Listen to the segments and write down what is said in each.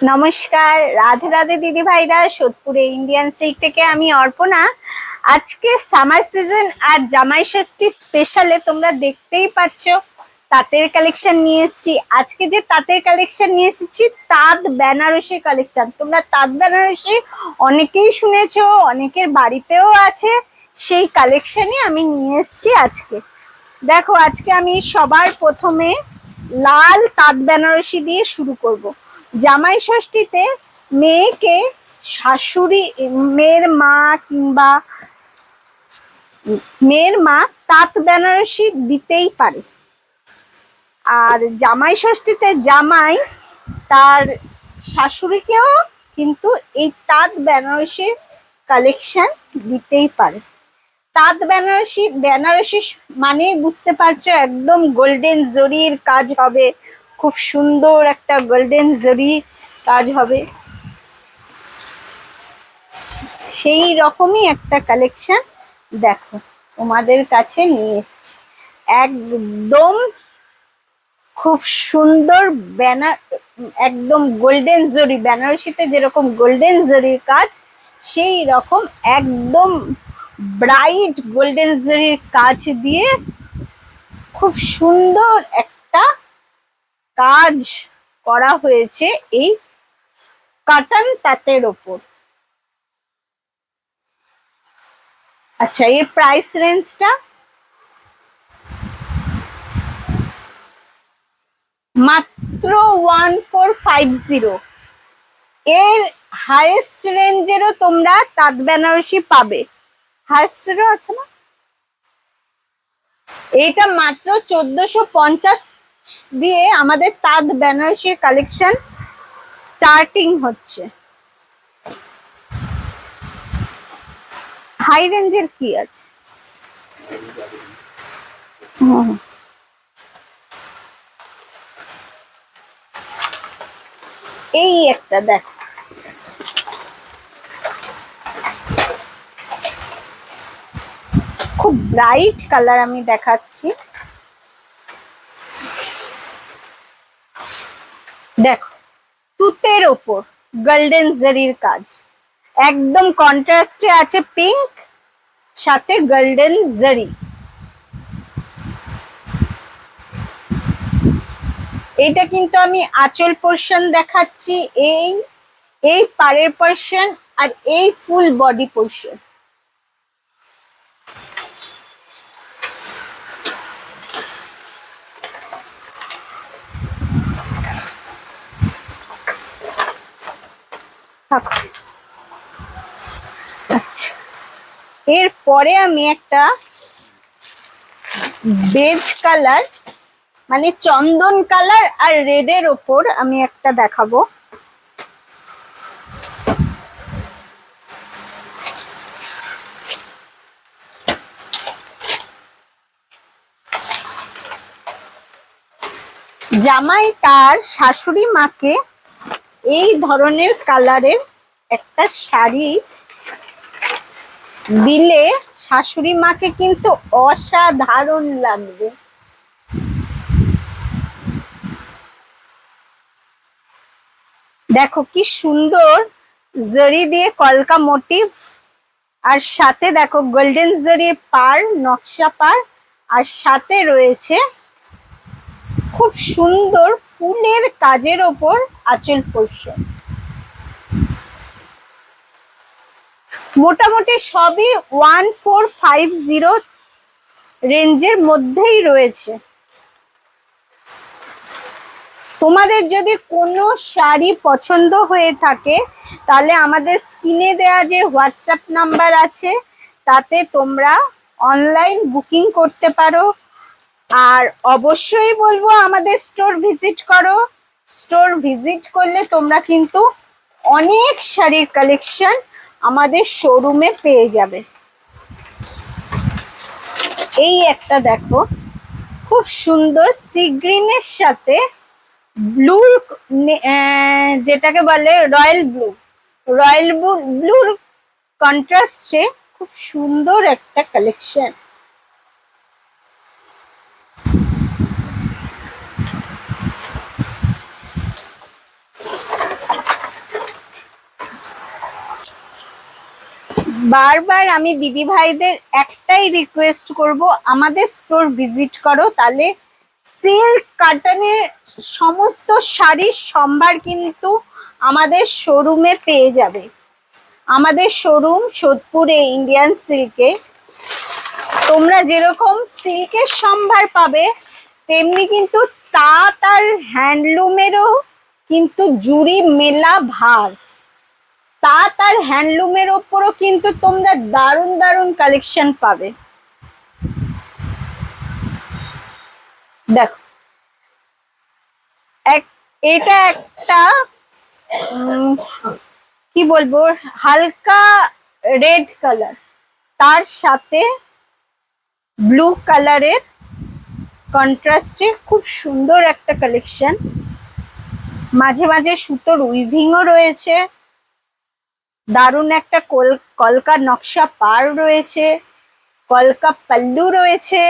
নমস্কার, রাধে রাধে দিদি ভাইরা। সোদপুরে ইন্ডিয়ান সিল্ক থেকে আমি অর্পণা। আজকে সামার সিজন আর জামাই ষষ্ঠী স্পেশালে তোমরা দেখতেই পাচ্ছ তাঁতের কালেকশন নিয়ে এসেছি। আজকে যে তাঁতের কালেকশন নিয়ে এসেছি তাঁত বেনারসি কালেকশন। তোমরা তাঁত বেনারসি অনেকেই শুনেছো, অনেকের বাড়িতেও আছে, সেই কালেকশনই আমি নিয়ে এসেছি আজকে। দেখো, আজকে আমি সবার প্রথমে লাল তাঁত বেনারসি দিয়ে শুরু করব। জামাই ষষ্ঠীতে মেয়েকে শাশুড়ি, মেয়ের মা কিংবা মেয়ের মা তাঁত বেনারসি দিতেই পারে। আর জামাই ষষ্ঠীতে জামাই তার শাশুড়িকেও কিন্তু এই তাঁত বেনারসির কালেকশন দিতেই পারে। তাঁত বেনারসি, বেনারসি মানে বুঝতে পারছো একদম গোল্ডেন জরির কাজ হবে, খুব সুন্দর একটা গোল্ডেন জরি কাজ হবে। সেই রকমই একটা কালেকশন দেখো তোমাদের কাছে নিয়ে এসেছি। একদম খুব সুন্দর একদম গোল্ডেন জরি, বেনারসিতে যেরকম গোল্ডেন জরির কাজ সেই রকম একদম ব্রাইট গোল্ডেন জরির কাজ দিয়ে খুব সুন্দর একটা কাজ করা হয়েছে এই কটন তাঁতের ওপর। আচ্ছা, এর প্রাইস রেঞ্জটা মাত্র 1450। এর হাইয়েস্ট রেঞ্জেরও তোমরা তাঁত বেনারসি পাবে। হাইয়েস্টেরও আছে না, এইটা মাত্র 1450 দিয়ে আমাদের তাঁত বেনারসির কালেকশন স্টার্টিং হচ্ছে। হাই রেঞ্জের কি আছে? এই একটা দেখো, খুব ব্রাইট কালার আমি দেখাচ্ছি। দেখো, তুতের ওপর গোল্ডেন জরির কাজ, একদম কন্ট্রাস্টে আছে পিঙ্ক, সাথে গোল্ডেন জরি। এটা কিন্তু আমি আঁচল পোর্শন দেখাচ্ছি, এই পাড়ের পোর্শন আর এই ফুল বডি পোর্শন। আচ্ছা, এরপরে আমি একটা বেজ কালার মানে চন্দন কালার আর রেডের ওপর আমি একটা দেখাবো। জামাই তার শাশুড়ি মাকে এই ধরনের কালারের একটা শাড়ি দিলে শাশুড়ি মাকে কিন্তু অসাধারণ লাগবে। দেখো কি সুন্দর জরি দিয়ে কলকা মোটিভ, আর সাথে দেখো গোল্ডেন জরির পার, নকশা পার, আর সাথে রয়েছে খুব সুন্দর ফুলের কাজের ওপর আঁচল পোর্শন। মোটামুটি সবই 1450 রেঞ্জের মধ্যেই রয়েছে। তোমাদের যদি কোনো শাড়ি পছন্দ হয়ে থাকে তাহলে আমাদের স্ক্রিনে দেওয়া যে হোয়াটসঅ্যাপ নাম্বার আছে তাতে তোমরা অনলাইন বুকিং করতে পারো। আর অবশ্যই বলবো আমাদের স্টোর ভিজিট করো। স্টোর ভিজিট করলে তোমরা কিন্তু অনেক শাড়ির কালেকশন আমাদের শোরুমে পেয়ে যাবে। এই একটা দেখো, খুব সুন্দর সি গ্রিনের সাথে ব্লু, যেটাকে বলে রয়্যাল ব্লু, রয়্যাল ব্লুর কন্ট্রাস্টে খুব সুন্দর একটা কালেকশন। বারবার আমি দিদি ভাইদের একটাই রিকোয়েস্ট করব, আমাদের স্টোর ভিজিট করো, তাহলে সিল্ক কাটনের সমস্ত শাড়ির সম্ভার কিন্তু আমাদের শোরুমে পেয়ে যাবে। আমাদের শোরুম সোদপুরে ইন্ডিয়ান সিল্কে তোমরা যেরকম সিল্কের সম্ভার পাবে, তেমনি কিন্তু তাঁত আর হ্যান্ডলুমেরও কিন্তু জুড়ি মেলা ভার। তাঁত আর হ্যান্ডলুমের ওপরও কিন্তু তোমরা দারুণ দারুণ কালেকশন পাবে। দেখো এটা একটা কি বলবো, হালকা রেড কালার, তার সাথে ব্লু কালারের কন্ট্রাস্টে খুব সুন্দর একটা কালেকশন। মাঝে মাঝে সুতোর উইভিংও রয়েছে, দারুণ একটা কলকা নকশা পার রয়েছে, কলকা পাল্লু রয়েছে।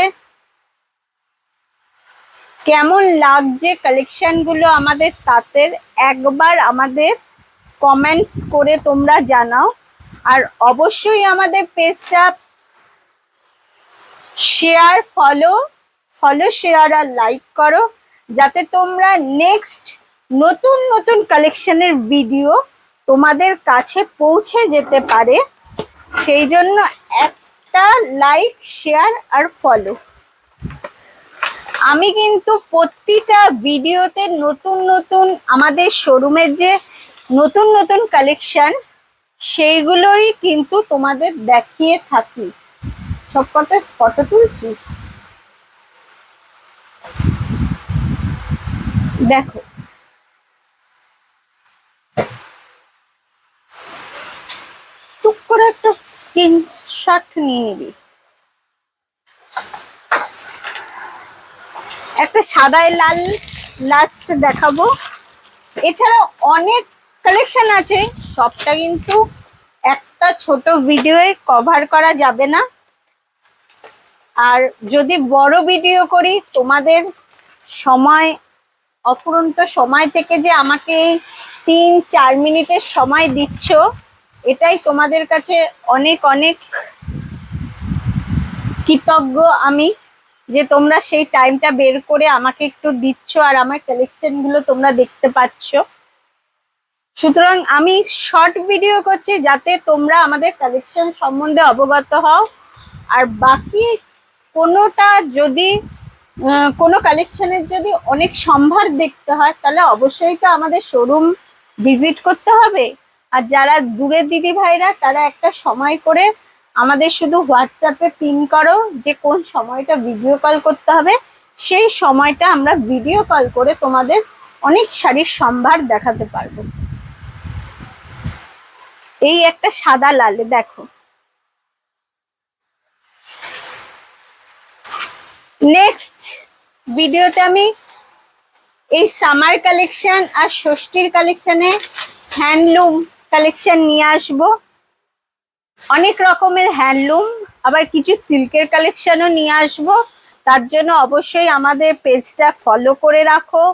কেমন লাগছে কালেকশন গুলো আমাদের তাঁতের, একবার আমাদের কমেন্টস করে তোমরা জানাও। আর অবশ্যই আমাদের পেজটা শেয়ার ফলো শেয়ার আর লাইক করো, যাতে তোমরা নেক্সট নতুন নতুন কালেকশনের ভিডিও তোমাদের কাছে পৌঁছে যেতে পারে। সেই জন্য একটা লাইক শেয়ার আর ফলো। আমি কিন্তু প্রতিটা ভিডিওতে নতুন নতুন আমাদের শোরুমের যে নতুন নতুন কালেকশন, সেইগুলোরই কিন্তু তোমাদের দেখিয়ে থাকি। সব কটা ফটো তুলছি, দেখো। টুক করে একটা স্ক্রিনশট নিয়ে নিবি। একটা সাদায় লাল লাস্ট দেখাবো। এছাড়া অনেক কালেকশন আছে, সবটা কিন্তু একটা ছোট ভিডিওয়ে কভার করা যাবে না। আর যদি বড় ভিডিও করি, তোমাদের সময় অফুরন্ত সময় থেকে যে আমাকে এই 3-4 মিনিটের সময় দিচ্ছ, এটাই তোমাদের কাছে অনেক অনেক কৃতজ্ঞ আমি, যে তোমরা সেই টাইমটা বের করে আমাকে একটু দিচ্ছ আর আমার কালেকশন গুলো তোমরা দেখতে পাচ্ছ। সুতরাং আমি শর্ট ভিডিও করছি যাতে তোমরা আমাদের কালেকশন সম্বন্ধে অবগত হও। আর বাকি কোনোটা যদি কোনো কালেকশনের যদি অনেক সম্ভার দেখতে হয়, তাহলে অবশ্যই তো আমাদের শোরুম ভিজিট করতে হবে। আর যারা দূরের দিদি ভাইরা, তারা একটা সময় করে আমাদের শুধু হোয়াটসঅ্যাপে পিন করো যে কোন সময়টা ভিডিও কল করতে হবে, সেই সময়টা আমরা ভিডিও কল করে তোমাদের অনেক শাড়ির সম্ভার দেখাতে পারবো। এই একটা সাদা লালে দেখো। নেক্সট ভিডিওতে আমি এই সামার কালেকশন আর ষষ্ঠীর কালেকশনে হ্যান্ডলুম কালেকশন নিয়ে আসবো। অনেক রকমের হ্যান্ডলুম, আবার কিছু সিল্কের কালেকশনও নিয়ে আসবো। তার জন্য অবশ্যই আমাদের পেজটা ফলো করে রাখো।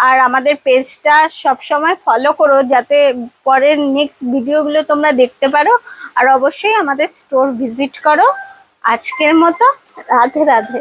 আর আমাদের পেজটা সবসময় ফলো করো, যাতে পরের নেক্সট ভিডিওগুলো তোমরা দেখতে পারো। আর অবশ্যই আমাদের স্টোর ভিজিট করো। আজকের মতো রাধে রাধে।